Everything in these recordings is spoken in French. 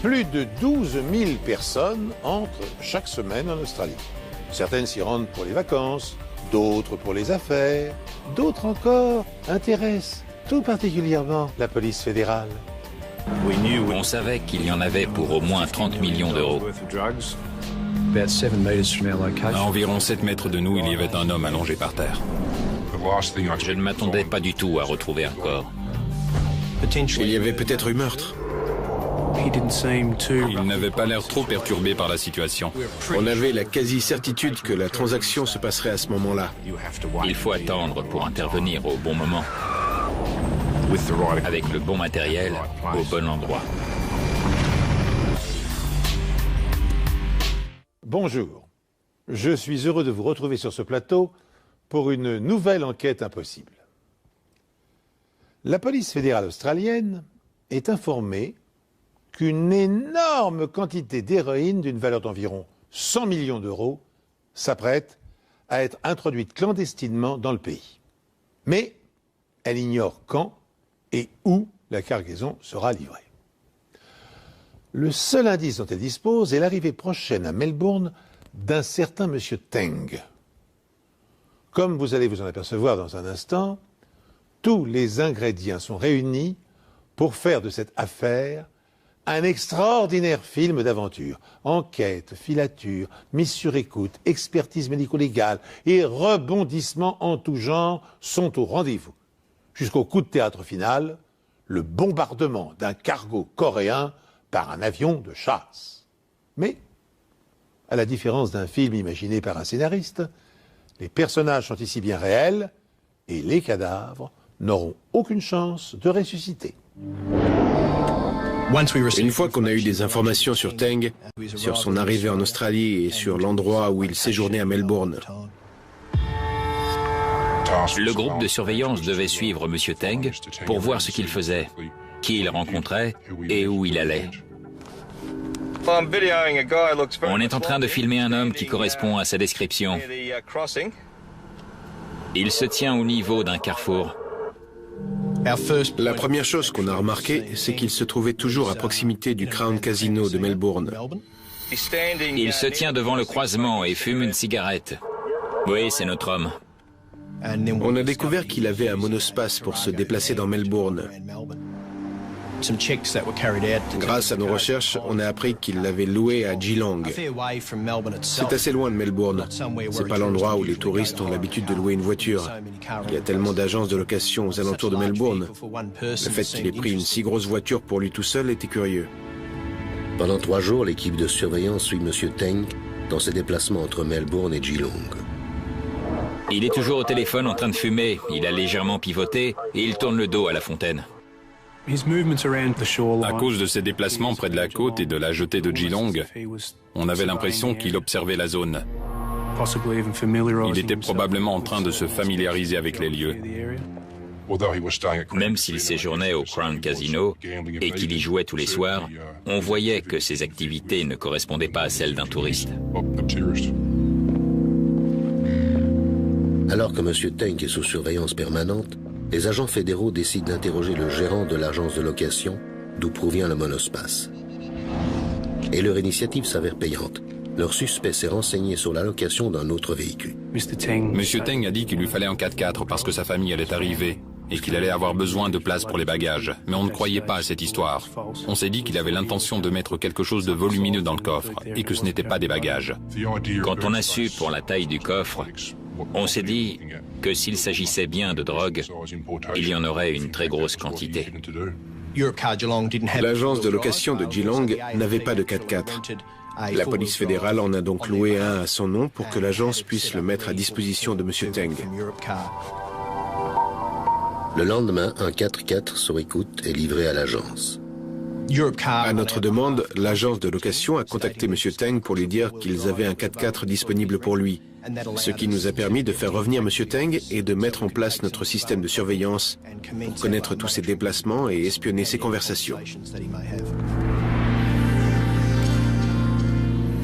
Plus de 12 000 personnes entrent chaque semaine en Australie. Certaines s'y rendent pour les vacances, d'autres pour les affaires, d'autres encore intéressent tout particulièrement la police fédérale. On savait qu'il y en avait pour au moins 30 millions d'euros. À environ 7 mètres de nous, il y avait un homme allongé par terre. Je ne m'attendais pas du tout à retrouver un corps. Il y avait peut-être eu meurtre. Il n'avait pas l'air trop perturbé par la situation. On avait la quasi-certitude que la transaction se passerait à ce moment-là. Il faut attendre pour intervenir au bon moment, avec le bon matériel, au bon endroit. Bonjour, je suis heureux de vous retrouver sur ce plateau pour une nouvelle enquête impossible. La police fédérale australienne est informée qu'une énorme quantité d'héroïne d'une valeur d'environ 100 millions d'euros s'apprête à être introduite clandestinement dans le pays. Mais elle ignore quand et où la cargaison sera livrée. Le seul indice dont elle dispose est l'arrivée prochaine à Melbourne d'un certain monsieur Teng. Comme vous allez vous en apercevoir dans un instant, tous les ingrédients sont réunis pour faire de cette affaire un extraordinaire film d'aventure. Enquête, filature, mise sur écoute, expertise médico-légale et rebondissements en tout genre sont au rendez-vous. Jusqu'au coup de théâtre final, le bombardement d'un cargo coréen par un avion de chasse. Mais, à la différence d'un film imaginé par un scénariste, les personnages sont ici bien réels et les cadavres n'auront aucune chance de ressusciter. Une fois qu'on a eu des informations sur Teng, sur son arrivée en Australie et sur l'endroit où il séjournait à Melbourne, Le groupe de surveillance devait suivre M. Teng pour voir ce qu'il faisait, qui il rencontrait et où il allait. On est en train de filmer un homme qui correspond à sa description. Il se tient au niveau d'un carrefour. la première chose qu'on a remarqué, c'est qu'il se trouvait toujours à proximité du Crown Casino de Melbourne. Il se tient devant le croisement et fume une cigarette. Oui, c'est notre homme. On a découvert qu'il avait un monospace pour se déplacer dans Melbourne. Grâce à nos recherches, on a appris qu'il l'avait loué à Geelong. C'est assez loin de Melbourne. C'est pas l'endroit où les touristes ont l'habitude de louer une voiture. Il y a tellement d'agences de location aux alentours de Melbourne. Le fait qu'il ait pris une si grosse voiture pour lui tout seul était curieux. Pendant 3 jours, l'équipe de surveillance suit M. Teng dans ses déplacements entre Melbourne et Geelong. Il est toujours au téléphone en train de fumer. Il a légèrement pivoté et il tourne le dos à la fontaine. À cause de ses déplacements près de la côte et de la jetée de Geelong, on avait l'impression qu'il observait la zone. Il était probablement en train de se familiariser avec les lieux. Même s'il séjournait au Crown Casino et qu'il y jouait tous les soirs, on voyait que ses activités ne correspondaient pas à celles d'un touriste. Alors que M. Teng est sous surveillance permanente, les agents fédéraux décident d'interroger le gérant de l'agence de location d'où provient le monospace. Et leur initiative s'avère payante. Leur suspect s'est renseigné sur la location d'un autre véhicule. Monsieur Teng a dit qu'il lui fallait un 4x4 parce que sa famille allait arriver et qu'il allait avoir besoin de place pour les bagages. Mais on ne croyait pas à cette histoire. On s'est dit qu'il avait l'intention de mettre quelque chose de volumineux dans le coffre et que ce n'était pas des bagages. Quand on a su pour la taille du coffre, on s'est dit que s'il s'agissait bien de drogue, il y en aurait une très grosse quantité. L'agence de location de Geelong n'avait pas de 4x4. La police fédérale en a donc loué un à son nom pour que l'agence puisse le mettre à disposition de M. Teng. Le lendemain, un 4x4 sur écoute est livré à l'agence. À notre demande, l'agence de location a contacté M. Teng pour lui dire qu'ils avaient un 4x4 disponible pour lui, ce qui nous a permis de faire revenir M. Teng et de mettre en place notre système de surveillance pour connaître tous ses déplacements et espionner ses conversations.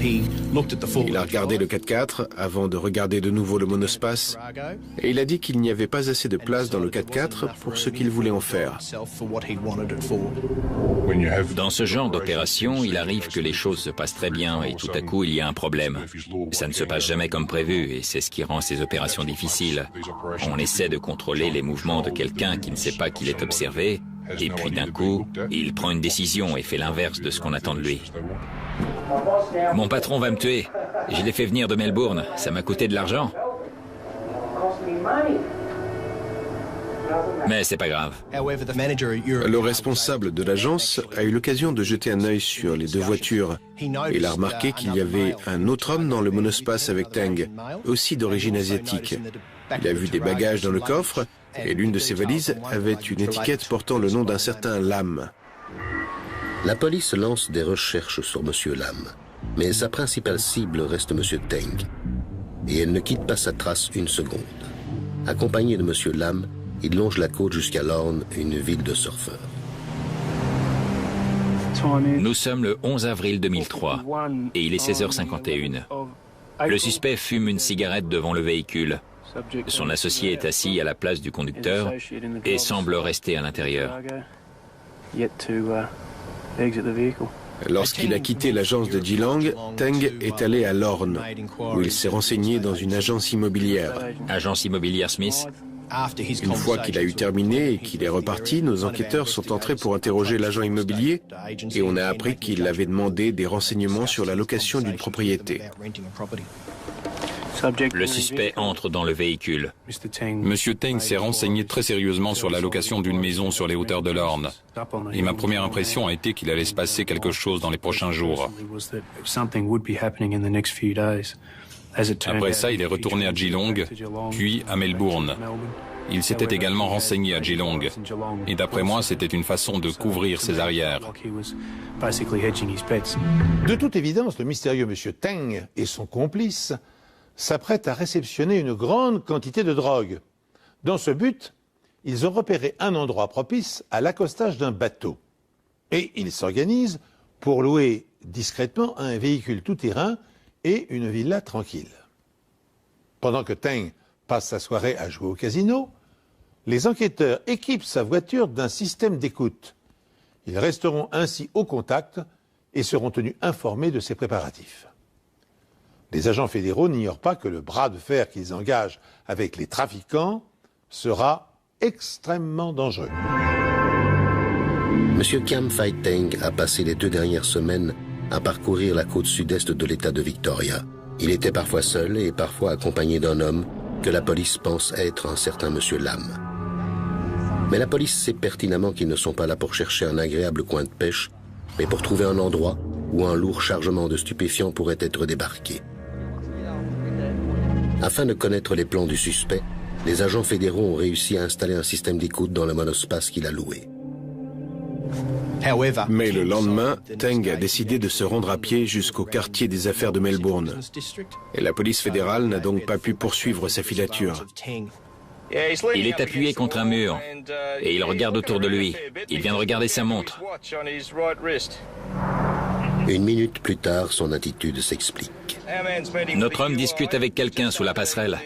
Il a regardé le 4x4 avant de regarder de nouveau le monospace et il a dit qu'il n'y avait pas assez de place dans le 4x4 pour ce qu'il voulait en faire. Dans ce genre d'opération, il arrive que les choses se passent très bien et tout à coup il y a un problème. Ça ne se passe jamais comme prévu et c'est ce qui rend ces opérations difficiles. On essaie de contrôler les mouvements de quelqu'un qui ne sait pas qu'il est observé et puis d'un coup, il prend une décision et fait l'inverse de ce qu'on attend de lui. Mon patron va me tuer. Je l'ai fait venir de Melbourne. Ça m'a coûté de l'argent. Mais c'est pas grave. Le responsable de l'agence a eu l'occasion de jeter un œil sur les deux voitures. Il a remarqué qu'il y avait un autre homme dans le monospace avec Teng, aussi d'origine asiatique. Il a vu des bagages dans le coffre et l'une de ses valises avait une étiquette portant le nom d'un certain Lam. La police lance des recherches sur M. Lam, mais sa principale cible reste M. Teng. Et elle ne quitte pas sa trace une seconde. Accompagné de M. Lam, il longe la côte jusqu'à Lorne, une ville de surfeurs. Nous sommes le 11 avril 2003 et il est 16h51. Le suspect fume une cigarette devant le véhicule. Son associé est assis à la place du conducteur et semble rester à l'intérieur. Lorsqu'il a quitté l'agence de Geelong, Teng est allé à Lorne, où il s'est renseigné dans une agence immobilière. Agence immobilière Smith. Une fois qu'il a eu terminé et qu'il est reparti, nos enquêteurs sont entrés pour interroger l'agent immobilier et on a appris qu'il avait demandé des renseignements sur la location d'une propriété. Le suspect entre dans le véhicule. Monsieur Teng s'est renseigné très sérieusement sur la location d'une maison sur les hauteurs de Lorne. Et ma première impression a été qu'il allait se passer quelque chose dans les prochains jours. Après ça, il est retourné à Geelong, puis à Melbourne. Il s'était également renseigné à Geelong. Et d'après moi, c'était une façon de couvrir ses arrières. De toute évidence, le mystérieux monsieur Teng et son complice s'apprêtent à réceptionner une grande quantité de drogue. Dans ce but, ils ont repéré un endroit propice à l'accostage d'un bateau. Et ils s'organisent pour louer discrètement un véhicule tout-terrain et une villa tranquille. Pendant que Teng passe sa soirée à jouer au casino, les enquêteurs équipent sa voiture d'un système d'écoute. Ils resteront ainsi au contact et seront tenus informés de ses préparatifs. Les agents fédéraux n'ignorent pas que le bras de fer qu'ils engagent avec les trafiquants sera extrêmement dangereux. M. Kam Phai Teng a passé les 2 dernières semaines à parcourir la côte sud-est de l'État de Victoria. Il était parfois seul et parfois accompagné d'un homme que la police pense être un certain M. Lam. Mais la police sait pertinemment qu'ils ne sont pas là pour chercher un agréable coin de pêche, mais pour trouver un endroit où un lourd chargement de stupéfiants pourrait être débarqué. Afin de connaître les plans du suspect, les agents fédéraux ont réussi à installer un système d'écoute dans le monospace qu'il a loué. Mais le lendemain, Teng a décidé de se rendre à pied jusqu'au quartier des affaires de Melbourne. Et la police fédérale n'a donc pas pu poursuivre sa filature. Il est appuyé contre un mur et il regarde autour de lui. Il vient de regarder sa montre. 1 minute plus tard, son attitude s'explique. Notre homme discute avec quelqu'un sous la passerelle.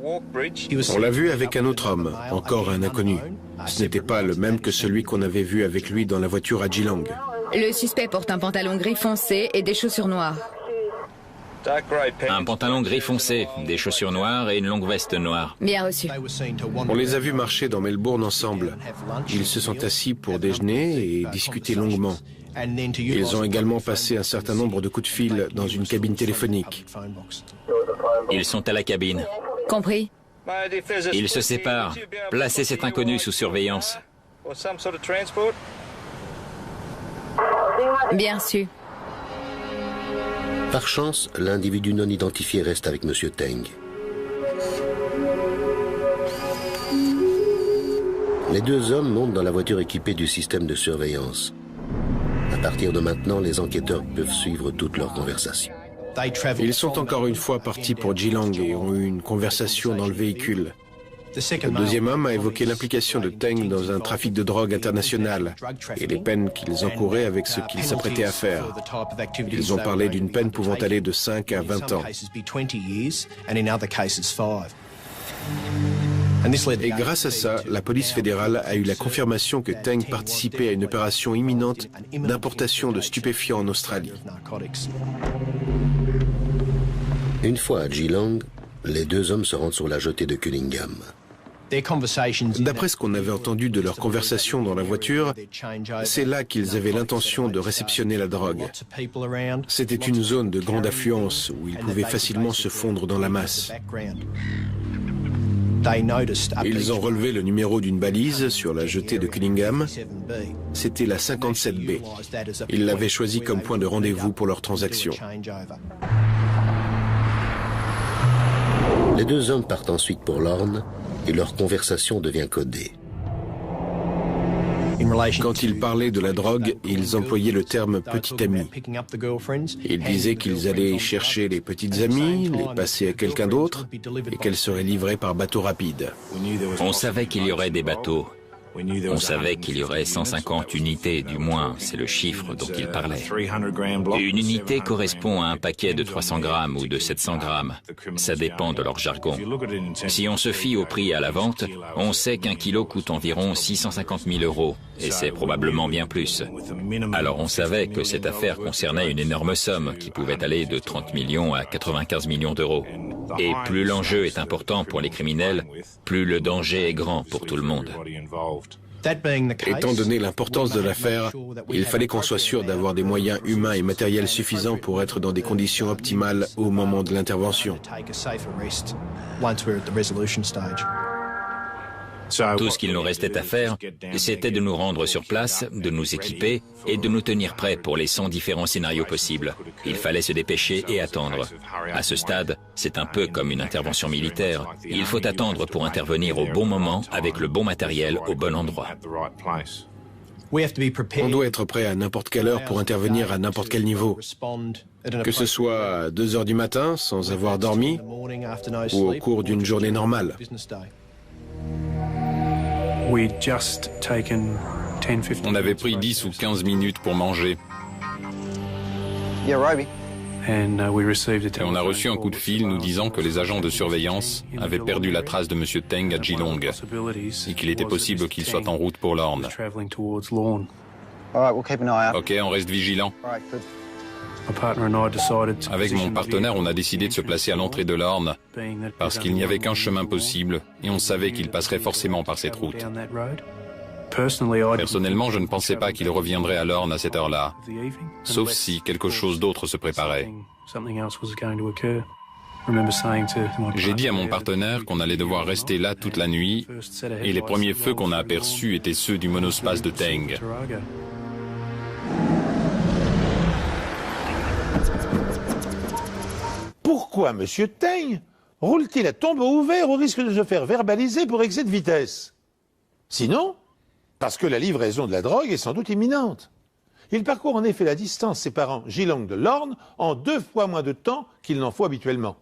On l'a vu avec un autre homme, encore un inconnu. Ce n'était pas le même que celui qu'on avait vu avec lui dans la voiture à Geelong. Le suspect porte un pantalon gris foncé et des chaussures noires. Un pantalon gris foncé, des chaussures noires et une longue veste noire. Bien reçu. On les a vus marcher dans Melbourne ensemble. Ils se sont assis pour déjeuner et discuter longuement. Ils ont également passé un certain nombre de coups de fil dans une cabine téléphonique. Ils sont à la cabine. Compris. Ils se séparent. Placez cet inconnu sous surveillance. Bien su. Par chance, l'individu non identifié reste avec M. Teng. Les 2 hommes montent dans la voiture équipée du système de surveillance. À partir de maintenant, les enquêteurs peuvent suivre toutes leurs conversations. Ils sont encore une fois partis pour Geelong et ont eu une conversation dans le véhicule. Le deuxième homme a évoqué l'implication de Teng dans un trafic de drogue international et les peines qu'ils encouraient avec ce qu'ils s'apprêtaient à faire. Ils ont parlé d'une peine pouvant aller de 5 à 20 ans. Et grâce à ça, la police fédérale a eu la confirmation que Teng participait à une opération imminente d'importation de stupéfiants en Australie. Une fois à Geelong, les deux hommes se rendent sur la jetée de Cunningham. D'après ce qu'on avait entendu de leur conversation dans la voiture, c'est là qu'ils avaient l'intention de réceptionner la drogue. C'était une zone de grande affluence où ils pouvaient facilement se fondre dans la masse. Ils ont relevé le numéro d'une balise sur la jetée de Cunningham. C'était la 57B. Ils l'avaient choisi comme point de rendez-vous pour leur transaction. Les deux hommes partent ensuite pour Lorne et leur conversation devient codée. Quand ils parlaient de la drogue, ils employaient le terme « petit ami ». Ils disaient qu'ils allaient chercher les petites amies, les passer à quelqu'un d'autre et qu'elles seraient livrées par bateau rapide. On savait qu'il y aurait des bateaux. On savait qu'il y aurait 150 unités, du moins, c'est le chiffre dont il parlait. Une unité correspond à un paquet de 300 grammes ou de 700 grammes. Ça dépend de leur jargon. Si on se fie au prix à la vente, on sait qu'un kilo coûte environ 650 000 €, et c'est probablement bien plus. Alors on savait que cette affaire concernait une énorme somme qui pouvait aller de 30 millions à 95 millions d'euros. Et plus l'enjeu est important pour les criminels, plus le danger est grand pour tout le monde. Étant donné l'importance de l'affaire, il fallait qu'on soit sûr d'avoir des moyens humains et matériels suffisants pour être dans des conditions optimales au moment de l'intervention. Tout ce qu'il nous restait à faire, c'était de nous rendre sur place, de nous équiper et de nous tenir prêts pour les 100 différents scénarios possibles. Il fallait se dépêcher et attendre. À ce stade, c'est un peu comme une intervention militaire. Il faut attendre pour intervenir au bon moment, avec le bon matériel, au bon endroit. On doit être prêt à n'importe quelle heure pour intervenir à n'importe quel niveau. Que ce soit à 2 heures du matin, sans avoir dormi, ou au cours d'une journée normale. On avait pris 10 ou 15 minutes pour manger. Et on a reçu un coup de fil nous disant que les agents de surveillance avaient perdu la trace de M. Teng à Geelong et qu'il était possible qu'il soit en route pour Lorne. Ok, on reste vigilant. Avec mon partenaire, on a décidé de se placer à l'entrée de Lorne parce qu'il n'y avait qu'un chemin possible et on savait qu'il passerait forcément par cette route. Personnellement, je ne pensais pas qu'il reviendrait à Lorne à cette heure-là, sauf si quelque chose d'autre se préparait. J'ai dit à mon partenaire qu'on allait devoir rester là toute la nuit et les premiers feux qu'on a aperçus étaient ceux du monospace de Teng. Pourquoi M. Teng roule-t-il à tombeau ouvert au risque de se faire verbaliser pour excès de vitesse? Sinon, parce que la livraison de la drogue est sans doute imminente. Il parcourt en effet la distance séparant Geelong de Lorne en 2 fois moins de temps qu'il n'en faut habituellement.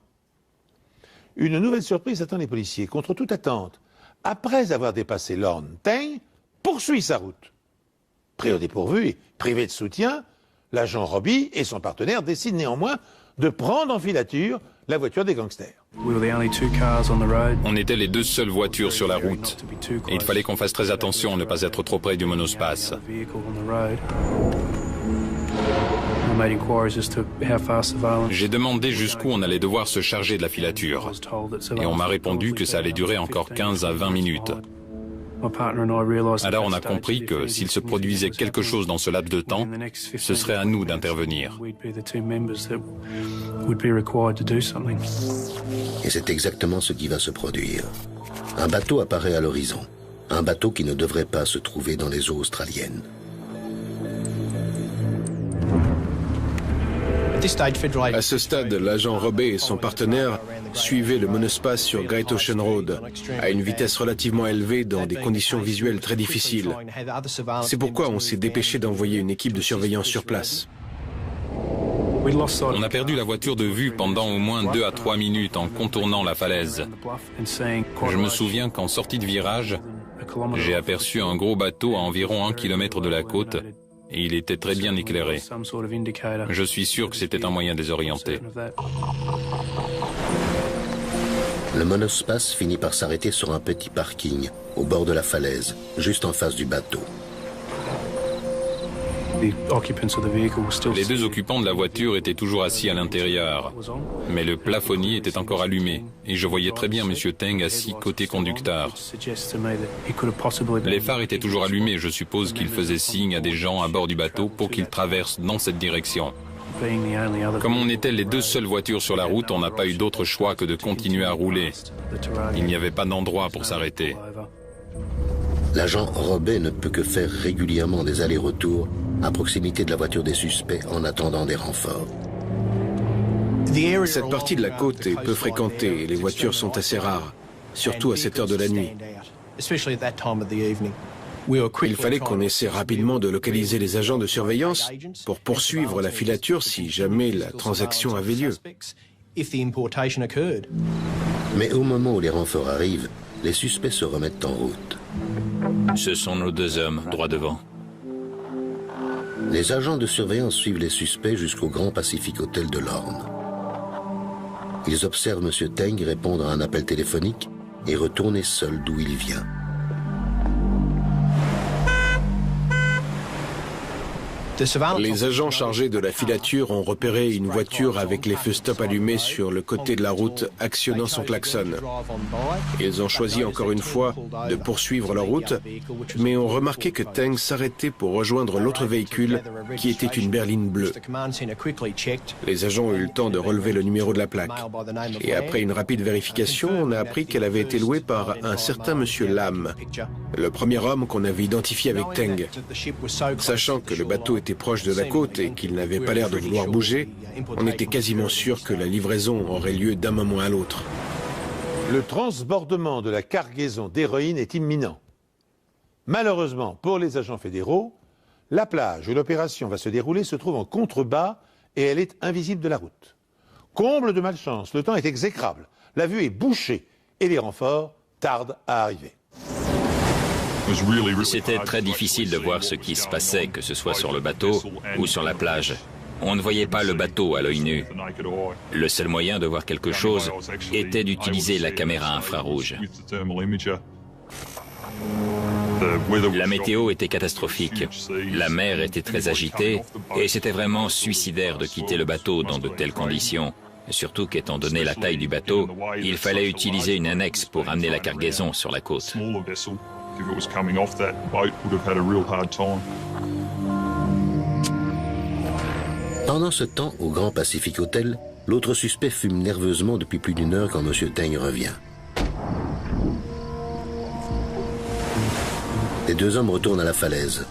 Une nouvelle surprise attend les policiers, contre toute attente. Après avoir dépassé Lorne, Teng poursuit sa route. Pris au dépourvu et privé de soutien, l'agent Robbie et son partenaire décident néanmoins de prendre en filature la voiture des gangsters. On était les 2 seules voitures sur la route et il fallait qu'on fasse très attention à ne pas être trop près du monospace. J'ai demandé jusqu'où on allait devoir se charger de la filature et on m'a répondu que ça allait durer encore 15 à 20 minutes. Alors on a compris que s'il se produisait quelque chose dans ce laps de temps, ce serait à nous d'intervenir. Et c'est exactement ce qui va se produire. Un bateau apparaît à l'horizon. Un bateau qui ne devrait pas se trouver dans les eaux australiennes. À ce stade, l'agent Robey et son partenaire suivaient le monospace sur Great Ocean Road à une vitesse relativement élevée dans des conditions visuelles très difficiles. C'est pourquoi on s'est dépêché d'envoyer une équipe de surveillance sur place. On a perdu la voiture de vue pendant au moins 2 à 3 minutes en contournant la falaise. Je me souviens qu'en sortie de virage, j'ai aperçu un gros bateau à environ 1 kilomètre de la côte et il était très bien éclairé. Je suis sûr que c'était un moyen désorienté. Le monospace finit par s'arrêter sur un petit parking au bord de la falaise, juste en face du bateau. Les 2 occupants de la voiture étaient toujours assis à l'intérieur, mais le plafonnier était encore allumé et je voyais très bien M. Teng assis côté conducteur. Les phares étaient toujours allumés, je suppose qu'il faisait signe à des gens à bord du bateau pour qu'ils traversent dans cette direction. Comme on était les 2 seules voitures sur la route, on n'a pas eu d'autre choix que de continuer à rouler. Il n'y avait pas d'endroit pour s'arrêter. L'agent Robet ne peut que faire régulièrement des allers-retours à proximité de la voiture des suspects en attendant des renforts. Cette partie de la côte est peu fréquentée et les voitures sont assez rares, surtout à cette heure de la nuit. Il fallait qu'on essaie rapidement de localiser les agents de surveillance pour poursuivre la filature si jamais la transaction avait lieu. Mais au moment où les renforts arrivent, les suspects se remettent en route. Ce sont nos 2 hommes, droit devant. Les agents de surveillance suivent les suspects jusqu'au Grand Pacific Hotel de Lorne. Ils observent M. Teng répondre à un appel téléphonique et retourner seul d'où il vient. Les agents chargés de la filature ont repéré une voiture avec les feux stop allumés sur le côté de la route, actionnant son klaxon. Ils ont choisi encore une fois de poursuivre leur route, mais ont remarqué que Teng s'arrêtait pour rejoindre l'autre véhicule qui était une berline bleue. Les agents ont eu le temps de relever le numéro de la plaque. Et après une rapide vérification, on a appris qu'elle avait été louée par un certain monsieur Lam, le premier homme qu'on avait identifié avec Teng. Sachant que le bateau était proche de la côte et qu'il n'avait pas l'air de vouloir bouger, on était quasiment sûr que la livraison aurait lieu d'un moment à l'autre. Le transbordement de la cargaison d'héroïne est imminent. Malheureusement pour les agents fédéraux, la plage où l'opération va se dérouler se trouve en contrebas et elle est invisible de la route. Comble de malchance, le temps est exécrable, la vue est bouchée et les renforts tardent à arriver. C'était très difficile de voir ce qui se passait, que ce soit sur le bateau ou sur la plage. On ne voyait pas le bateau à l'œil nu. Le seul moyen de voir quelque chose était d'utiliser la caméra infrarouge. La météo était catastrophique. La mer était très agitée et c'était vraiment suicidaire de quitter le bateau dans de telles conditions. Surtout qu'étant donné la taille du bateau, il fallait utiliser une annexe pour amener la cargaison sur la côte. Pendant ce temps, au Grand Pacific Hotel, l'autre suspect fume nerveusement depuis plus d'1 heure quand M. Teng revient. Les 2 hommes retournent à la falaise.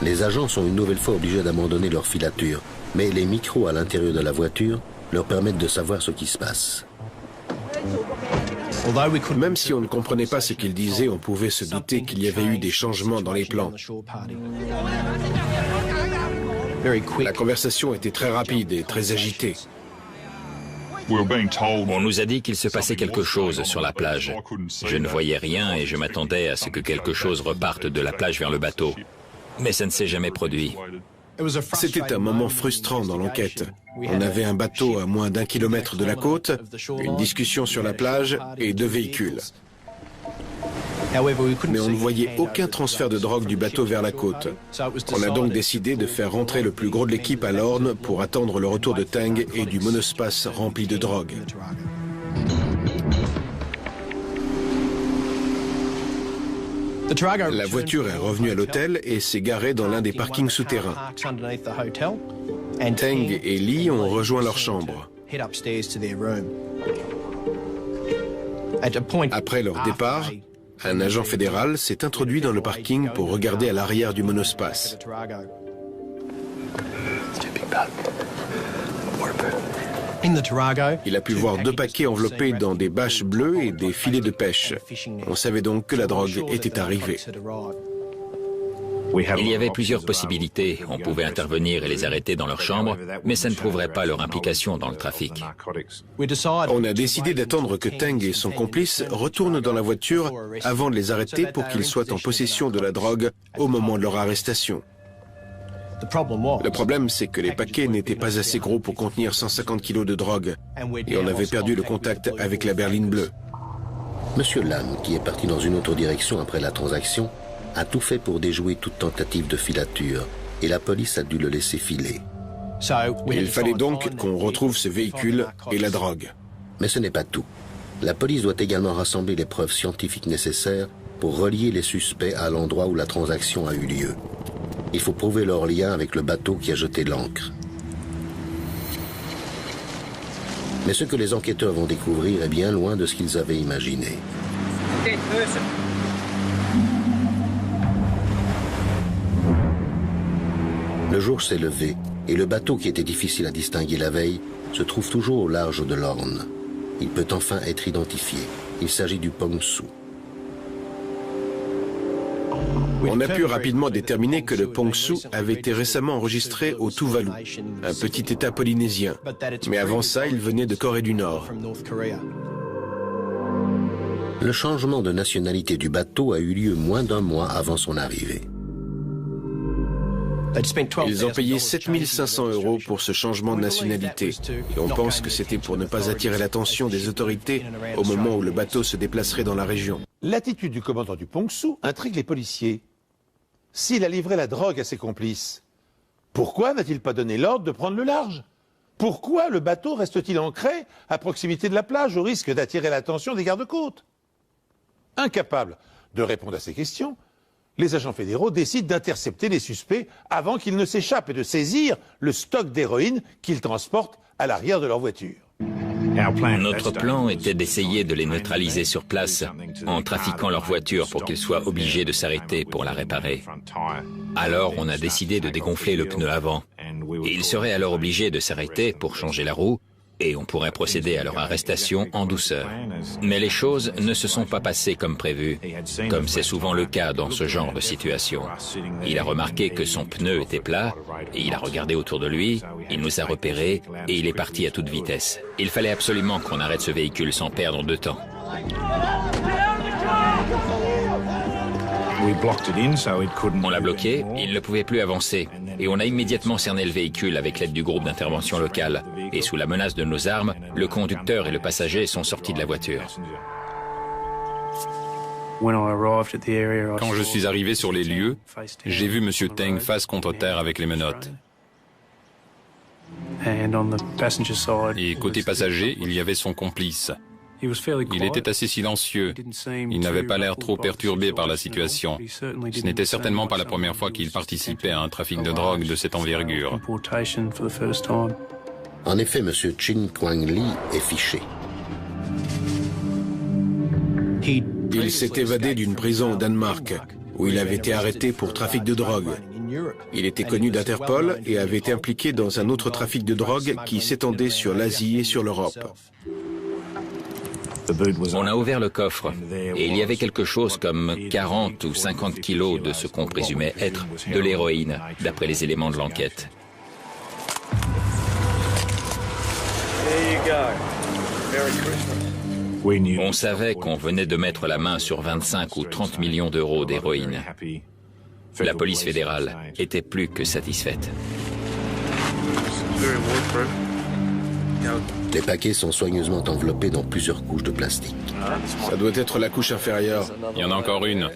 Les agents sont une nouvelle fois obligés d'abandonner leur filature, mais les micros à l'intérieur de la voiture leur permettent de savoir ce qui se passe. Même si on ne comprenait pas ce qu'ils disaient, on pouvait se douter qu'il y avait eu des changements dans les plans. La conversation était très rapide et très agitée. On nous a dit qu'il se passait quelque chose sur la plage. Je ne voyais rien et je m'attendais à ce que quelque chose reparte de la plage vers le bateau. Mais ça ne s'est jamais produit. C'était un moment frustrant dans l'enquête. On avait un bateau à moins d'1 kilomètre de la côte, une discussion sur la plage et 2 véhicules. Mais on ne voyait aucun transfert de drogue du bateau vers la côte. On a donc décidé de faire rentrer le plus gros de l'équipe à Lorne pour attendre le retour de Teng et du monospace rempli de drogue. La voiture est revenue à l'hôtel et s'est garée dans l'un des parkings souterrains. Teng et Lee ont rejoint leur chambre. Après leur départ, un agent fédéral s'est introduit dans le parking pour regarder à l'arrière du monospace. Il a pu voir 2 paquets enveloppés dans des bâches bleues et des filets de pêche. On savait donc que la drogue était arrivée. Il y avait plusieurs possibilités. On pouvait intervenir et les arrêter dans leur chambre, mais ça ne prouverait pas leur implication dans le trafic. On a décidé d'attendre que Teng et son complice retournent dans la voiture avant de les arrêter pour qu'ils soient en possession de la drogue au moment de leur arrestation. Le problème, c'est que les paquets n'étaient pas assez gros pour contenir 150 kilos de drogue et on avait perdu le contact avec la berline bleue. Monsieur Lam, qui est parti dans une autre direction après la transaction, a tout fait pour déjouer toute tentative de filature et la police a dû le laisser filer. Il fallait donc qu'on retrouve ce véhicule et la drogue. Mais ce n'est pas tout. La police doit également rassembler les preuves scientifiques nécessaires pour relier les suspects à l'endroit où la transaction a eu lieu. Il faut prouver leur lien avec le bateau qui a jeté l'ancre. Mais ce que les enquêteurs vont découvrir est bien loin de ce qu'ils avaient imaginé. Le jour s'est levé et le bateau qui était difficile à distinguer la veille se trouve toujours au large de l'Orne. Il peut enfin être identifié. Il s'agit du Pongsu. On a pu rapidement déterminer que le Pongsu avait été récemment enregistré au Tuvalu, un petit État polynésien. Mais avant ça, il venait de Corée du Nord. Le changement de nationalité du bateau a eu lieu moins d'un mois avant son arrivée. Ils ont payé 7 500 € pour ce changement de nationalité. Et on pense que c'était pour ne pas attirer l'attention des autorités au moment où le bateau se déplacerait dans la région. L'attitude du commandant du Pongsu intrigue les policiers. S'il a livré la drogue à ses complices, pourquoi n'a-t-il pas donné l'ordre de prendre le large? Pourquoi le bateau reste-t-il ancré à proximité de la plage au risque d'attirer l'attention des gardes-côtes? Incapables de répondre à ces questions, les agents fédéraux décident d'intercepter les suspects avant qu'ils ne s'échappent et de saisir le stock d'héroïne qu'ils transportent à l'arrière de leur voiture. Notre plan était d'essayer de les neutraliser sur place en trafiquant leur voiture pour qu'ils soient obligés de s'arrêter pour la réparer. Alors on a décidé de dégonfler le pneu avant. Et ils seraient alors obligés de s'arrêter pour changer la roue et on pourrait procéder à leur arrestation en douceur. Mais les choses ne se sont pas passées comme prévu, comme c'est souvent le cas dans ce genre de situation. Il a remarqué que son pneu était plat, et il a regardé autour de lui, il nous a repérés, et il est parti à toute vitesse. Il fallait absolument qu'on arrête ce véhicule sans perdre de temps. On l'a bloqué, il ne pouvait plus avancer, et on a immédiatement cerné le véhicule avec l'aide du groupe d'intervention local. Et sous la menace de nos armes, le conducteur et le passager sont sortis de la voiture. Quand je suis arrivé sur les lieux, j'ai vu M. Teng face contre terre avec les menottes. Et côté passager, il y avait son complice. Il était assez silencieux. Il n'avait pas l'air trop perturbé par la situation. Ce n'était certainement pas la première fois qu'il participait à un trafic de drogue de cette envergure. En effet, M. Chin Kwang Lee est fiché. Il s'est évadé d'une prison au Danemark, où il avait été arrêté pour trafic de drogue. Il était connu d'Interpol et avait été impliqué dans un autre trafic de drogue qui s'étendait sur l'Asie et sur l'Europe. On a ouvert le coffre et il y avait quelque chose comme 40 ou 50 kilos de ce qu'on présumait être de l'héroïne, d'après les éléments de l'enquête. On savait qu'on venait de mettre la main sur 25 ou 30 millions d'euros d'héroïne. La police fédérale était plus que satisfaite. Les paquets sont soigneusement enveloppés dans plusieurs couches de plastique. Ça doit être la couche inférieure. Il y en a encore une.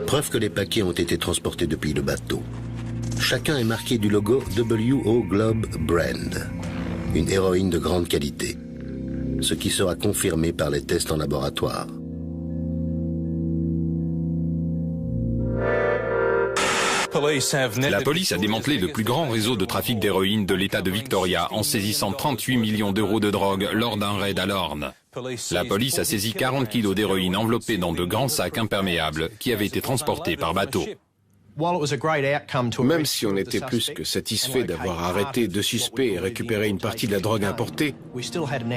Preuve que les paquets ont été transportés depuis le bateau. Chacun est marqué du logo WO Globe Brand, une héroïne de grande qualité, ce qui sera confirmé par les tests en laboratoire. La police a démantelé le plus grand réseau de trafic d'héroïne de l'État de Victoria en saisissant 38 millions d'euros de drogue lors d'un raid à l'Orne. La police a saisi 40 kilos d'héroïne enveloppée dans de grands sacs imperméables qui avaient été transportés par bateau. Même si on était plus que satisfait d'avoir arrêté 2 suspects et récupéré une partie de la drogue importée,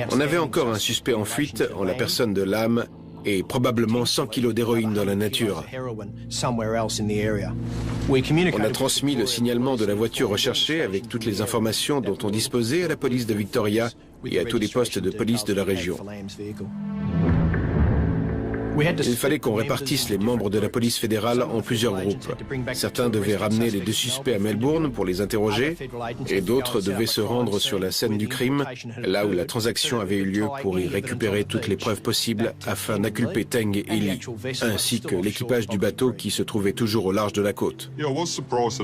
on avait encore un suspect en fuite en la personne de Lam et probablement 100 kilos d'héroïne dans la nature. On a transmis le signalement de la voiture recherchée avec toutes les informations dont on disposait à la police de Victoria et à tous les postes de police de la région. Il fallait qu'on répartisse les membres de la police fédérale en plusieurs groupes. Certains devaient ramener les 2 suspects à Melbourne pour les interroger et d'autres devaient se rendre sur la scène du crime, là où la transaction avait eu lieu, pour y récupérer toutes les preuves possibles afin d'inculper Teng et Lee, ainsi que l'équipage du bateau qui se trouvait toujours au large de la côte.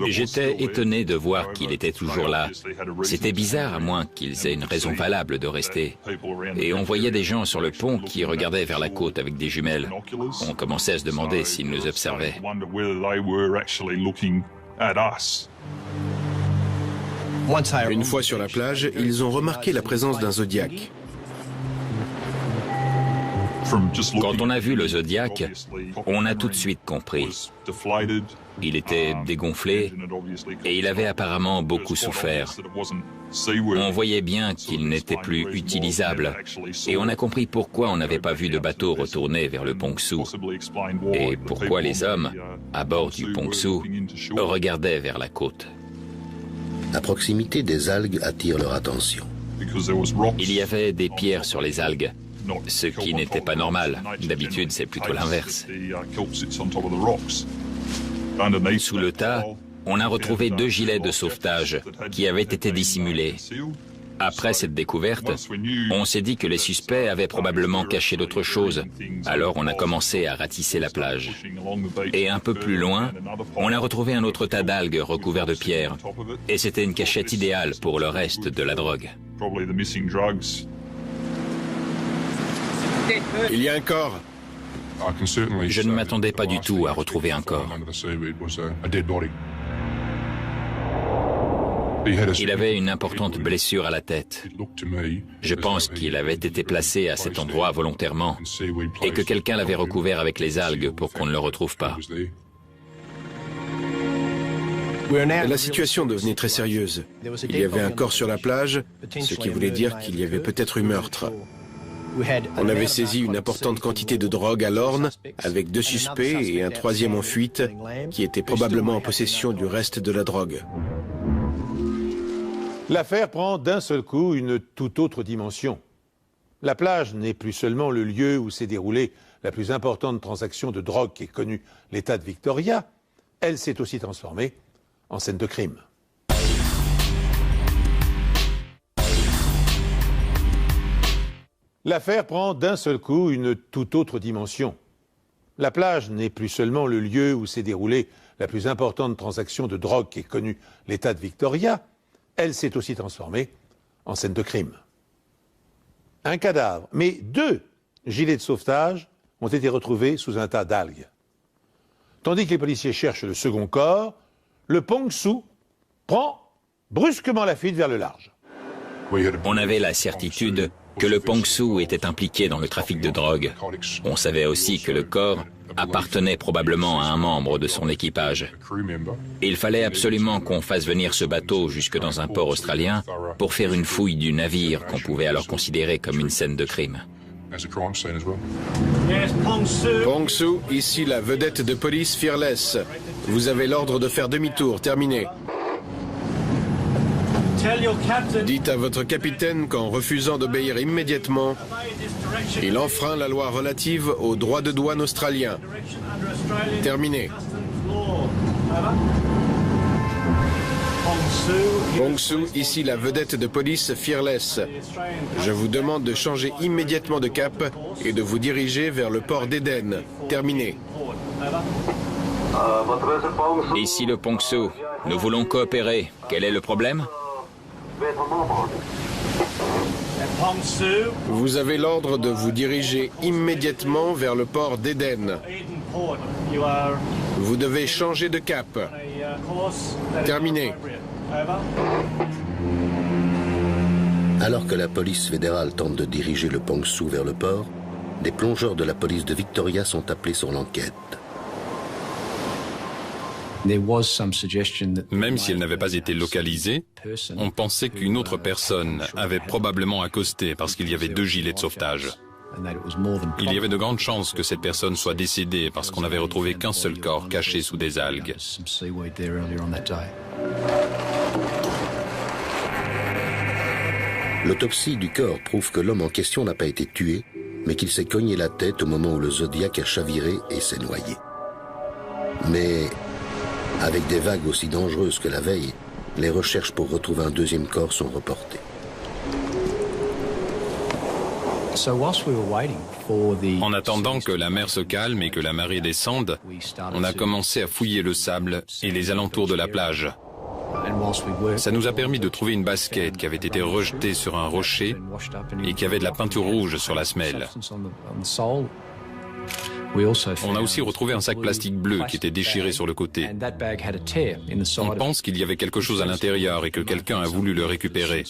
J'étais étonné de voir qu'il était toujours là. C'était bizarre, à moins qu'ils aient une raison valable de rester. Et on voyait des gens sur le pont qui regardaient vers la côte avec des jumelles. On commençait à se demander s'ils nous observaient. Une fois sur la plage, ils ont remarqué la présence d'un Zodiac. Quand on a vu le Zodiac, on a tout de suite compris. Il était dégonflé et il avait apparemment beaucoup souffert. On voyait bien qu'il n'était plus utilisable et on a compris pourquoi on n'avait pas vu de bateau retourner vers le Pong-Su et pourquoi les hommes, à bord du Pong-Su, regardaient vers la côte. À proximité, des algues attirent leur attention. Il y avait des pierres sur les algues, ce qui n'était pas normal. D'habitude, c'est plutôt l'inverse. Sous le tas, on a retrouvé 2 gilets de sauvetage qui avaient été dissimulés. Après cette découverte, on s'est dit que les suspects avaient probablement caché d'autres choses. Alors on a commencé à ratisser la plage. Et un peu plus loin, on a retrouvé un autre tas d'algues recouverts de pierres. Et c'était une cachette idéale pour le reste de la drogue. Il y a un corps. Je ne m'attendais pas du tout à retrouver un corps. Il avait une importante blessure à la tête. Je pense qu'il avait été placé à cet endroit volontairement et que quelqu'un l'avait recouvert avec les algues pour qu'on ne le retrouve pas. La situation devenait très sérieuse. Il y avait un corps sur la plage, ce qui voulait dire qu'il y avait peut-être eu meurtre. On avait saisi une importante quantité de drogue à l'Orne, avec 2 suspects et un 3e en fuite, qui était probablement en possession du reste de la drogue. L'affaire prend d'un seul coup une toute autre dimension. La plage n'est plus seulement le lieu où s'est déroulée la plus importante transaction de drogue qu'ait connue l'État de Victoria, elle s'est aussi transformée en scène de crime. L'affaire prend d'un seul coup une toute autre dimension. La plage n'est plus seulement le lieu où s'est déroulée la plus importante transaction de drogue qu'ait connue l'État de Victoria, elle s'est aussi transformée en scène de crime. Un cadavre, mais 2 gilets de sauvetage ont été retrouvés sous un tas d'algues. Tandis que les policiers cherchent le second corps, le Pong-Su prend brusquement la fuite vers le large. On avait la certitude que le Pong-Su était impliqué dans le trafic de drogue. On savait aussi que le corps appartenait probablement à un membre de son équipage. Il fallait absolument qu'on fasse venir ce bateau jusque dans un port australien pour faire une fouille du navire qu'on pouvait alors considérer comme une scène de crime. Pong-Su, ici la vedette de police Fearless. Vous avez l'ordre de faire demi-tour, terminé. Dites à votre capitaine qu'en refusant d'obéir immédiatement, il enfreint la loi relative aux droits de douane australiens. Terminé. Pong-Su, ici la vedette de police Fearless. Je vous demande de changer immédiatement de cap et de vous diriger vers le port d'Éden. Terminé. Ici le Pong-Su. Nous voulons coopérer. Quel est le problème ? Vous avez l'ordre de vous diriger immédiatement vers le port d'Éden. Vous devez changer de cap. Terminé. Alors que la police fédérale tente de diriger le Pong-Su vers le port, des plongeurs de la police de Victoria sont appelés sur l'enquête. Même si elle n'avait pas été localisée, on pensait qu'une autre personne avait probablement accosté parce qu'il y avait 2 gilets de sauvetage. Il y avait de grandes chances que cette personne soit décédée parce qu'on n'avait retrouvé qu'un seul corps caché sous des algues. L'autopsie du corps prouve que l'homme en question n'a pas été tué, mais qu'il s'est cogné la tête au moment où le Zodiac a chaviré et s'est noyé. Mais avec des vagues aussi dangereuses que la veille, les recherches pour retrouver un deuxième corps sont reportées. En attendant que la mer se calme et que la marée descende, on a commencé à fouiller le sable et les alentours de la plage. Ça nous a permis de trouver une basket qui avait été rejetée sur un rocher et qui avait de la peinture rouge sur la semelle. On a aussi retrouvé un sac plastique bleu qui était déchiré sur le côté. On pense qu'il y avait quelque chose à l'intérieur et que quelqu'un a voulu le récupérer.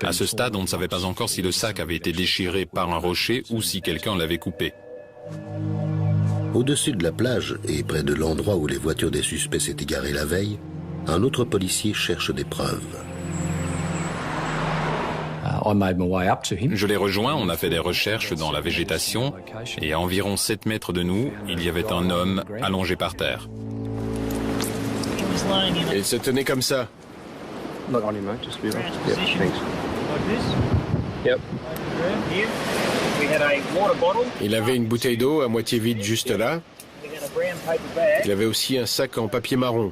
À ce stade, on ne savait pas encore si le sac avait été déchiré par un rocher ou si quelqu'un l'avait coupé. Au-dessus de la plage et près de l'endroit où les voitures des suspects s'étaient garées la veille, un autre policier cherche des preuves. Je l'ai rejoint, on a fait des recherches dans la végétation et à environ 7 mètres de nous, il y avait un homme allongé par terre. Il se tenait comme ça. Il avait une bouteille d'eau à moitié vide juste là. Il avait aussi un sac en papier marron.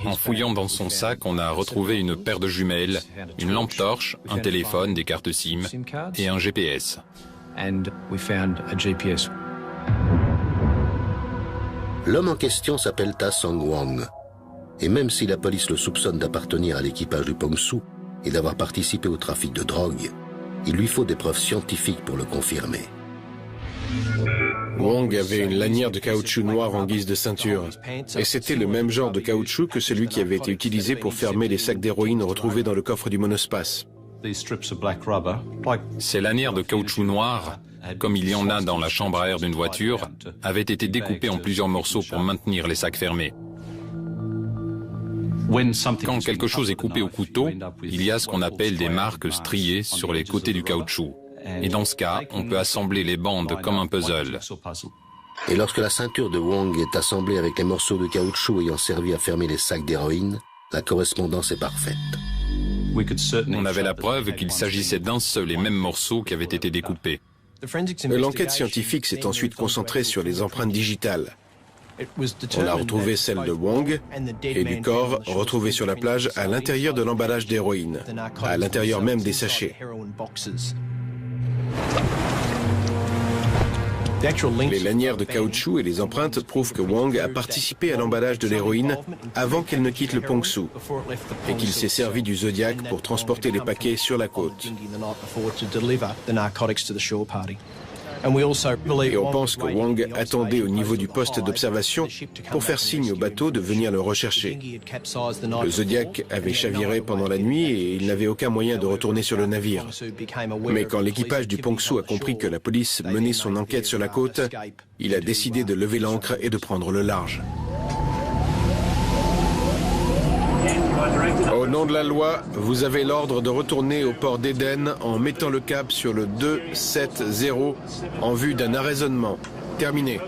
En fouillant dans son sac, on a retrouvé une paire de jumelles, une lampe torche, un téléphone, des cartes SIM et un GPS. L'homme en question s'appelle Ta Song Wang. Et même si la police le soupçonne d'appartenir à l'équipage du Pongsu et d'avoir participé au trafic de drogue, il lui faut des preuves scientifiques pour le confirmer. Wang avait une lanière de caoutchouc noir en guise de ceinture. Et c'était le même genre de caoutchouc que celui qui avait été utilisé pour fermer les sacs d'héroïne retrouvés dans le coffre du monospace. Ces lanières de caoutchouc noir, comme il y en a dans la chambre à air d'une voiture, avaient été découpées en plusieurs morceaux pour maintenir les sacs fermés. Quand quelque chose est coupé au couteau, il y a ce qu'on appelle des marques striées sur les côtés du caoutchouc. Et dans ce cas, on peut assembler les bandes comme un puzzle. Et lorsque la ceinture de Wang est assemblée avec les morceaux de caoutchouc ayant servi à fermer les sacs d'héroïne, la correspondance est parfaite. On avait la preuve qu'il s'agissait d'un seul et même morceau qui avait été découpé. L'enquête scientifique s'est ensuite concentrée sur les empreintes digitales. On a retrouvé celle de Wang et du corps retrouvé sur la plage à l'intérieur de l'emballage d'héroïne, à l'intérieur même des sachets. Les lanières de caoutchouc et les empreintes prouvent que Wang a participé à l'emballage de l'héroïne avant qu'elle ne quitte le Pongsu et qu'il s'est servi du Zodiac pour transporter les paquets sur la côte. Et on pense que Wang attendait au niveau du poste d'observation pour faire signe au bateau de venir le rechercher. Le Zodiac avait chaviré pendant la nuit et il n'avait aucun moyen de retourner sur le navire. Mais quand l'équipage du Pongsu a compris que la police menait son enquête sur la côte, il a décidé de lever l'ancre et de prendre le large. Au nom de la loi, vous avez l'ordre de retourner au port d'Éden en mettant le cap sur le 270 en vue d'un arraisonnement. Terminé.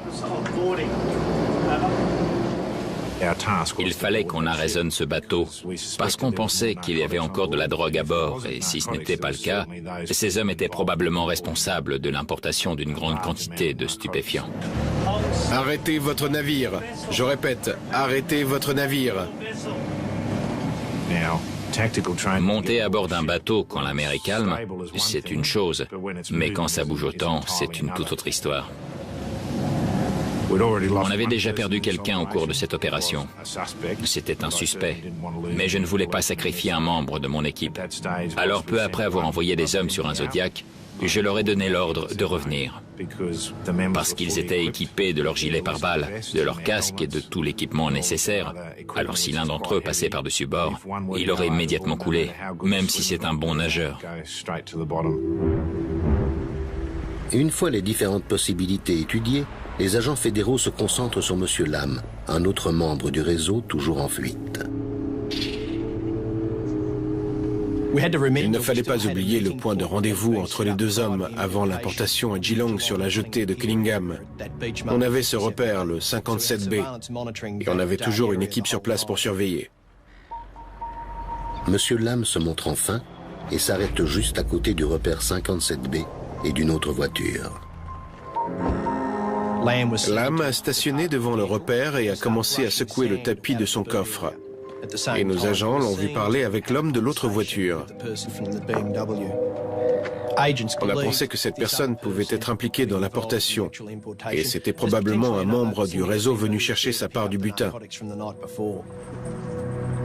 Il fallait qu'on arraisonne ce bateau, parce qu'on pensait qu'il y avait encore de la drogue à bord, et si ce n'était pas le cas, ces hommes étaient probablement responsables de l'importation d'une grande quantité de stupéfiants. Arrêtez votre navire. Je répète, arrêtez votre navire. Monter à bord d'un bateau quand la mer est calme, c'est une chose, mais quand ça bouge autant, c'est une toute autre histoire. On avait déjà perdu quelqu'un au cours de cette opération. C'était un suspect, mais je ne voulais pas sacrifier un membre de mon équipe. Alors peu après avoir envoyé des hommes sur un Zodiac, je leur ai donné l'ordre de revenir. Parce qu'ils étaient équipés de leurs gilets pare-balles, de leurs casques et de tout l'équipement nécessaire. Alors si l'un d'entre eux passait par-dessus bord, il aurait immédiatement coulé, même si c'est un bon nageur. Une fois les différentes possibilités étudiées, les agents fédéraux se concentrent sur M. Lam, un autre membre du réseau toujours en fuite. Il ne fallait pas oublier le point de rendez-vous entre les deux hommes avant l'importation à Geelong sur la jetée de Killingham. On avait ce repère, le 57B, et on avait toujours une équipe sur place pour surveiller. Monsieur Lamb se montre enfin et s'arrête juste à côté du repère 57B et d'une autre voiture. Lamb a stationné devant le repère et a commencé à secouer le tapis de son coffre. Et nos agents l'ont vu parler avec l'homme de l'autre voiture. On a pensé que cette personne pouvait être impliquée dans l'importation, et c'était probablement un membre du réseau venu chercher sa part du butin.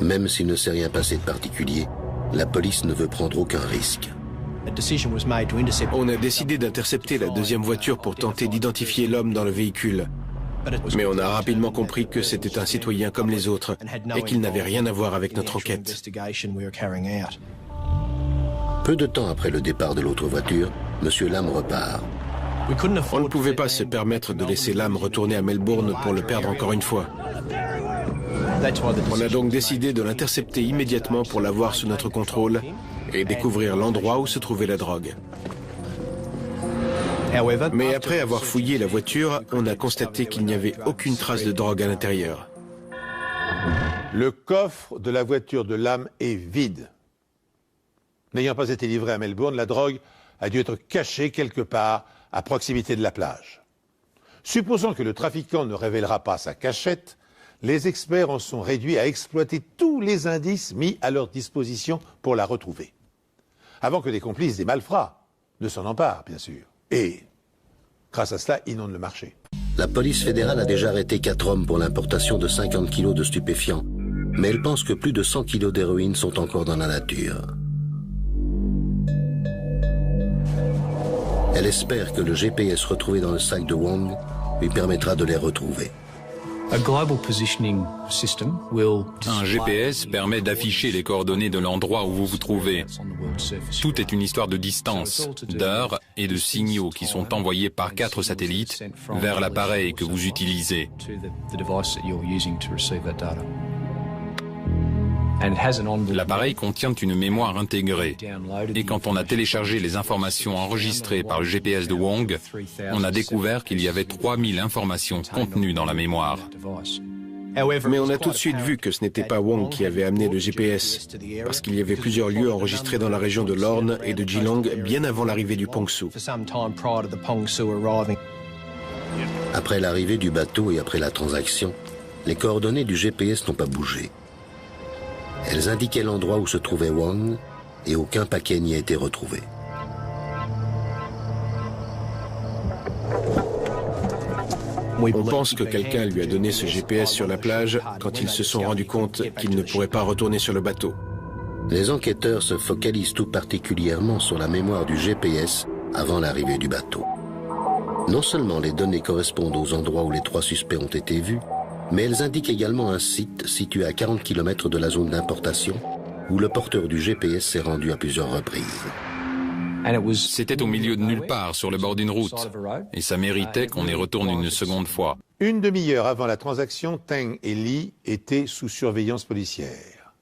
Même s'il ne s'est rien passé de particulier, la police ne veut prendre aucun risque. On a décidé d'intercepter la deuxième voiture pour tenter d'identifier l'homme dans le véhicule. Mais on a rapidement compris que c'était un citoyen comme les autres et qu'il n'avait rien à voir avec notre enquête. Peu de temps après le départ de l'autre voiture, Monsieur Lamb repart. On ne pouvait pas se permettre de laisser Lamb retourner à Melbourne pour le perdre encore une fois. On a donc décidé de l'intercepter immédiatement pour l'avoir sous notre contrôle et découvrir l'endroit où se trouvait la drogue. Mais après avoir fouillé la voiture, on a constaté qu'il n'y avait aucune trace de drogue à l'intérieur. Le coffre de la voiture de Lamb est vide. N'ayant pas été livré à Melbourne, la drogue a dû être cachée quelque part à proximité de la plage. Supposons que le trafiquant ne révélera pas sa cachette, les experts en sont réduits à exploiter tous les indices mis à leur disposition pour la retrouver. Avant que des complices des malfrats ne s'en emparent, bien sûr. Et, grâce à cela, inondent le marché. La police fédérale a déjà arrêté 4 hommes pour l'importation de 50 kilos de stupéfiants, mais elle pense que plus de 100 kilos d'héroïne sont encore dans la nature. Elle espère que le GPS retrouvé dans le sac de Wong lui permettra de les retrouver. Un GPS permet d'afficher les coordonnées de l'endroit où vous vous trouvez. Tout est une histoire de distance, d'heures et de signaux qui sont envoyés par 4 satellites vers l'appareil que vous utilisez. L'appareil contient une mémoire intégrée. Et quand on a téléchargé les informations enregistrées par le GPS de Wong, on a découvert qu'il y avait 3000 informations contenues dans la mémoire. Mais on a tout de suite vu que ce n'était pas Wong qui avait amené le GPS, parce qu'il y avait plusieurs lieux enregistrés dans la région de Lorne et de Geelong bien avant l'arrivée du Pongsu. Après l'arrivée du bateau et après la transaction, les coordonnées du GPS n'ont pas bougé. Elles indiquaient l'endroit où se trouvait Wong et aucun paquet n'y a été retrouvé. On pense que quelqu'un lui a donné ce GPS sur la plage quand ils se sont rendus compte qu'ils ne pourraient pas retourner sur le bateau. Les enquêteurs se focalisent tout particulièrement sur la mémoire du GPS avant l'arrivée du bateau. Non seulement les données correspondent aux endroits où les 3 suspects ont été vus, mais elles indiquent également un site situé à 40 km de la zone d'importation où le porteur du GPS s'est rendu à plusieurs reprises. C'était au milieu de nulle part, sur le bord d'une route, et ça méritait qu'on y retourne une seconde fois. Une demi-heure avant la transaction, Teng et Lee étaient sous surveillance policière.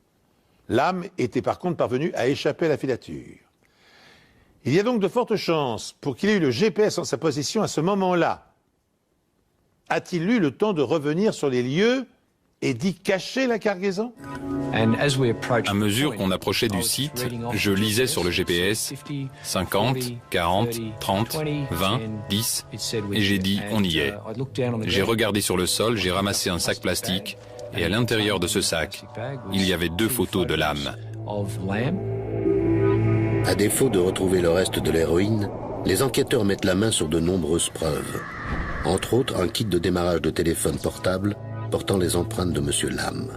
Lamb était par contre parvenu à échapper à la filature. Il y a donc de fortes chances pour qu'il ait eu le GPS en sa possession à ce moment-là. A-t-il eu le temps de revenir sur les lieux et d'y cacher la cargaison? À mesure qu'on approchait du site, je lisais sur le GPS 50, 40, 30, 20, 10, et j'ai dit on y est. J'ai regardé sur le sol, j'ai ramassé un sac plastique, et à l'intérieur de ce sac, il y avait 2 photos de Lamb. À défaut de retrouver le reste de l'héroïne, les enquêteurs mettent la main sur de nombreuses preuves. Entre autres, un kit de démarrage de téléphone portable portant les empreintes de M. Lamb.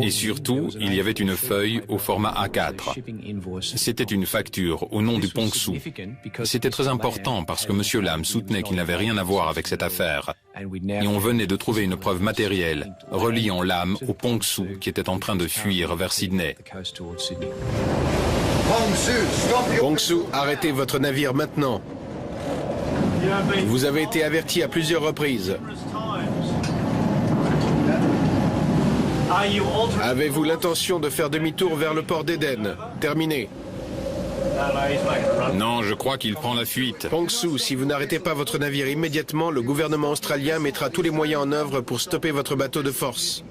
Et surtout, il y avait une feuille au format A4. C'était une facture au nom du Pongsu. C'était très important parce que M. Lamb soutenait qu'il n'avait rien à voir avec cette affaire. Et on venait de trouver une preuve matérielle reliant Lamb au Pongsu qui était en train de fuir vers Sydney. Pongsu, arrêtez votre navire maintenant. Vous avez été averti à plusieurs reprises. Avez-vous l'intention de faire demi-tour vers le port d'Éden? Terminé. Non, je crois qu'il prend la fuite. Pong-Su, si vous n'arrêtez pas votre navire immédiatement, le gouvernement australien mettra tous les moyens en œuvre pour stopper votre bateau de force.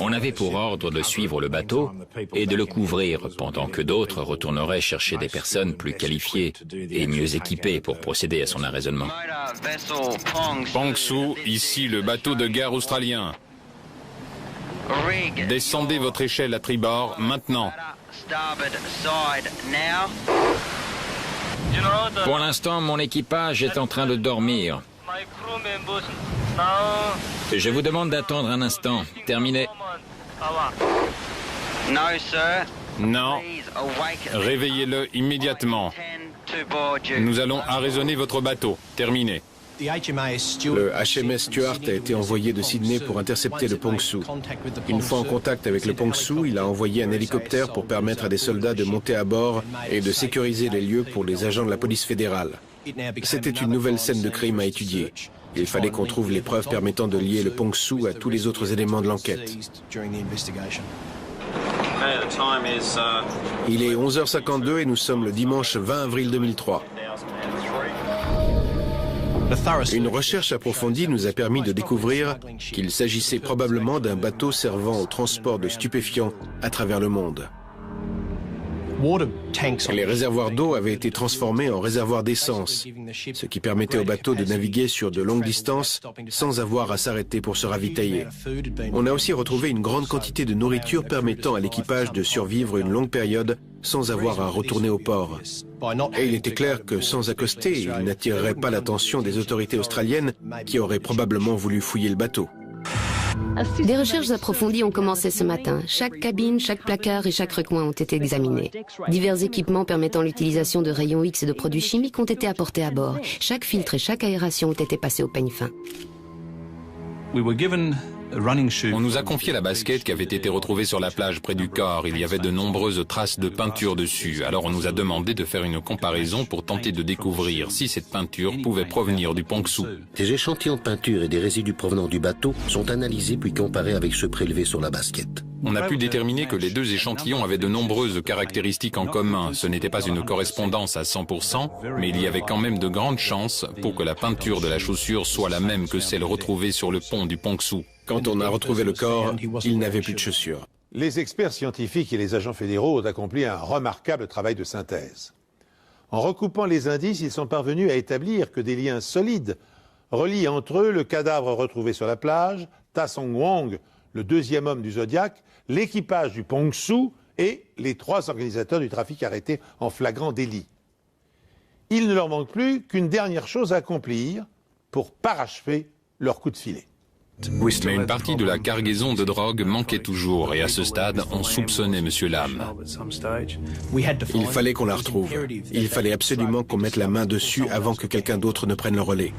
On avait pour ordre de suivre le bateau et de le couvrir pendant que d'autres retourneraient chercher des personnes plus qualifiées et mieux équipées pour procéder à son arraisonnement. Pong-Su, ici le bateau de guerre australien. Descendez votre échelle à tribord maintenant. Pour l'instant, mon équipage est en train de dormir. Je vous demande d'attendre un instant. Terminé. Non. Réveillez-le immédiatement. Nous allons arraisonner votre bateau. Terminé. Le HMS Stuart a été envoyé de Sydney pour intercepter le Pong-Su. Une fois en contact avec le Pong-Su, il a envoyé un hélicoptère pour permettre à des soldats de monter à bord et de sécuriser les lieux pour les agents de la police fédérale. C'était une nouvelle scène de crime à étudier. Il fallait qu'on trouve les preuves permettant de lier le Pong-Su à tous les autres éléments de l'enquête. Il est 11h52 et nous sommes le dimanche 20 avril 2003. Une recherche approfondie nous a permis de découvrir qu'il s'agissait probablement d'un bateau servant au transport de stupéfiants à travers le monde. Les réservoirs d'eau avaient été transformés en réservoirs d'essence, ce qui permettait au bateau de naviguer sur de longues distances sans avoir à s'arrêter pour se ravitailler. On a aussi retrouvé une grande quantité de nourriture permettant à l'équipage de survivre une longue période sans avoir à retourner au port. Et il était clair que sans accoster, il n'attirerait pas l'attention des autorités australiennes qui auraient probablement voulu fouiller le bateau. Des recherches approfondies ont commencé ce matin. Chaque cabine, chaque placard et chaque recoin ont été examinés. Divers équipements permettant l'utilisation de rayons X et de produits chimiques ont été apportés à bord. Chaque filtre et chaque aération ont été passés au peigne fin. On nous a confié la basket qui avait été retrouvée sur la plage près du corps. Il y avait de nombreuses traces de peinture dessus. Alors on nous a demandé de faire une comparaison pour tenter de découvrir si cette peinture pouvait provenir du Pong-Su. Des échantillons de peinture et des résidus provenant du bateau sont analysés puis comparés avec ceux prélevés sur la basket. On a pu déterminer que les deux échantillons avaient de nombreuses caractéristiques en commun. Ce n'était pas une correspondance à 100%, mais il y avait quand même de grandes chances pour que la peinture de la chaussure soit la même que celle retrouvée sur le pont du Pong-Su. Quand on a retrouvé le corps, il n'avait plus de chaussures. Les experts scientifiques et les agents fédéraux ont accompli un remarquable travail de synthèse. En recoupant les indices, ils sont parvenus à établir que des liens solides relient entre eux le cadavre retrouvé sur la plage, Ta Song Wong, le deuxième homme du Zodiac, l'équipage du Pong-Su et les 3 organisateurs du trafic arrêtés en flagrant délit. Il ne leur manque plus qu'une dernière chose à accomplir pour parachever leur coup de filet. Mais une partie de la cargaison de drogue manquait toujours et à ce stade, on soupçonnait M. Lam. Il fallait qu'on la retrouve. Il fallait absolument qu'on mette la main dessus avant que quelqu'un d'autre ne prenne le relais.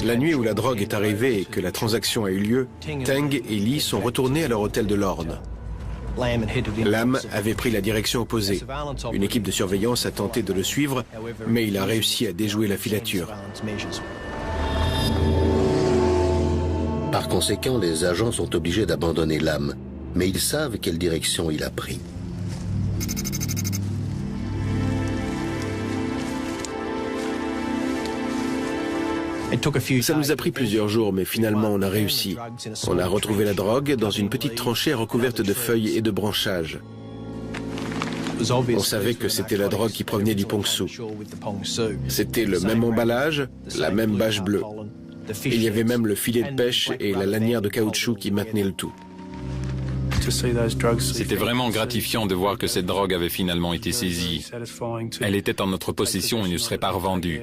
La nuit où la drogue est arrivée et que la transaction a eu lieu, Teng et Lee sont retournés à leur hôtel de Lorne. Lam avait pris la direction opposée. Une équipe de surveillance a tenté de le suivre, mais il a réussi à déjouer la filature. Par conséquent, les agents sont obligés d'abandonner Lam, mais ils savent quelle direction il a pris. Ça nous a pris plusieurs jours, mais finalement on a réussi. On a retrouvé la drogue dans une petite tranchée recouverte de feuilles et de branchages. On savait que c'était la drogue qui provenait du Pong-Su. C'était le même emballage, la même bâche bleue. Il y avait même le filet de pêche et la lanière de caoutchouc qui maintenaient le tout. C'était vraiment gratifiant de voir que cette drogue avait finalement été saisie. Elle était en notre possession et ne serait pas revendue.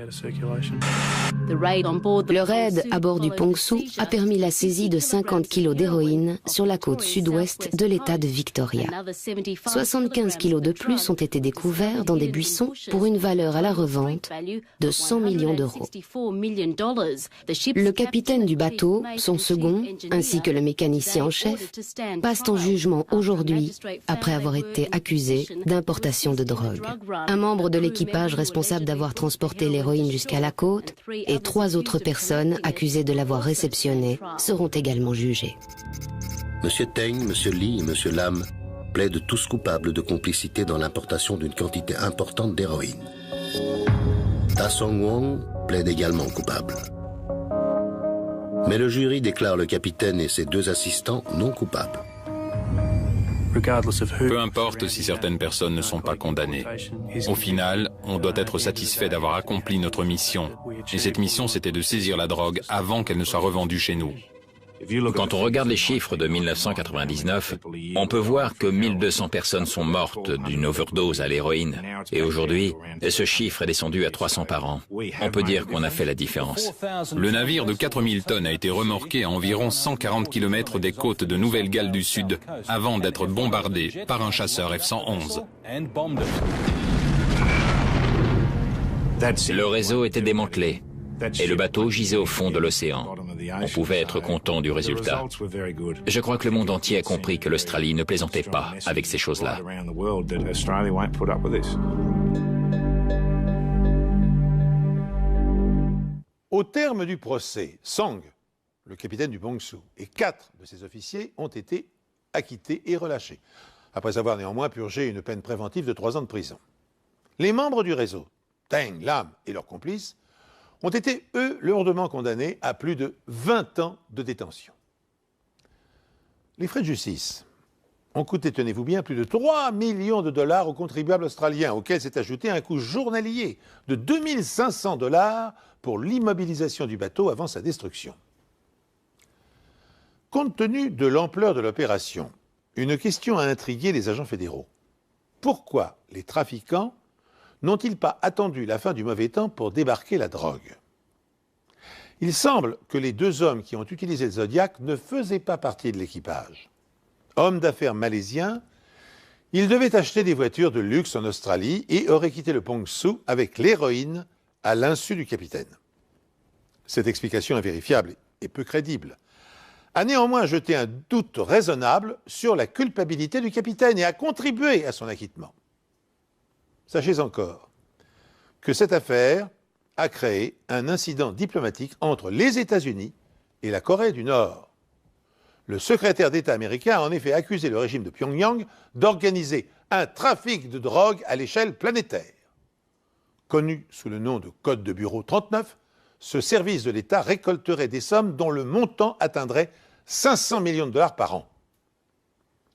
Le raid à bord du Pong-Su a permis la saisie de 50 kilos d'héroïne sur la côte sud-ouest de l'État de Victoria. 75 kilos de plus ont été découverts dans des buissons pour une valeur à la revente de 100 millions d'euros. Le capitaine du bateau, son second, ainsi que le mécanicien en chef, passent en jugement aujourd'hui après avoir été accusés d'importation de drogue. Un membre de l'équipage responsable d'avoir transporté l'héroïne jusqu'à la côte et 3 autres personnes accusées de l'avoir réceptionné seront également jugées. M. Teng, M. Lee et M. Lam plaident tous coupables de complicité dans l'importation d'une quantité importante d'héroïne. Ta Song Wong plaide également coupable. Mais le jury déclare le capitaine et ses 2 assistants non coupables. Peu importe si certaines personnes ne sont pas condamnées. Au final, on doit être satisfait d'avoir accompli notre mission. Et cette mission, c'était de saisir la drogue avant qu'elle ne soit revendue chez nous. Quand on regarde les chiffres de 1999, on peut voir que 1200 personnes sont mortes d'une overdose à l'héroïne. Et aujourd'hui, ce chiffre est descendu à 300 par an. On peut dire qu'on a fait la différence. Le navire de 4000 tonnes a été remorqué à environ 140 km des côtes de Nouvelle-Galles du Sud avant d'être bombardé par un chasseur F-111. Le réseau était démantelé et le bateau gisait au fond de l'océan. On pouvait être content du résultat. Je crois que le monde entier a compris que l'Australie ne plaisantait pas avec ces choses-là. Au terme du procès, Song, le capitaine du Pongsu, et 4 de ses officiers ont été acquittés et relâchés, après avoir néanmoins purgé une peine préventive de 3 ans de prison. Les membres du réseau, Teng, Lam et leurs complices, ont été, eux, lourdement condamnés à plus de 20 ans de détention. Les frais de justice ont coûté, tenez-vous bien, plus de 3 millions de dollars aux contribuables australiens, auxquels s'est ajouté un coût journalier de 2500 dollars pour l'immobilisation du bateau avant sa destruction. Compte tenu de l'ampleur de l'opération, une question a intrigué les agents fédéraux. Pourquoi les trafiquants n'ont-ils pas attendu la fin du mauvais temps pour débarquer la drogue? Il semble que les 2 hommes qui ont utilisé le Zodiac ne faisaient pas partie de l'équipage. Hommes d'affaires malaisiens, ils devaient acheter des voitures de luxe en Australie et auraient quitté le Pongsu avec l'héroïne à l'insu du capitaine. Cette explication est vérifiable et peu crédible, a néanmoins jeté un doute raisonnable sur la culpabilité du capitaine et a contribué à son acquittement. Sachez encore que cette affaire a créé un incident diplomatique entre les États-Unis et la Corée du Nord. Le secrétaire d'État américain a en effet accusé le régime de Pyongyang d'organiser un trafic de drogue à l'échelle planétaire. Connu sous le nom de Code de Bureau 39, ce service de l'État récolterait des sommes dont le montant atteindrait 500 millions de dollars par an.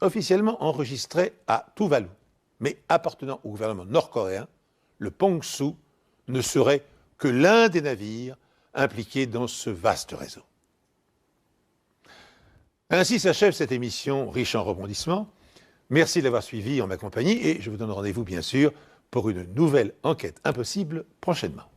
Officiellement enregistré à Tuvalu, mais appartenant au gouvernement nord-coréen, le Pongsu ne serait que l'un des navires impliqués dans ce vaste réseau. Ainsi s'achève cette émission riche en rebondissements. Merci de l'avoir suivi en ma compagnie et je vous donne rendez-vous bien sûr pour une nouvelle enquête impossible prochainement.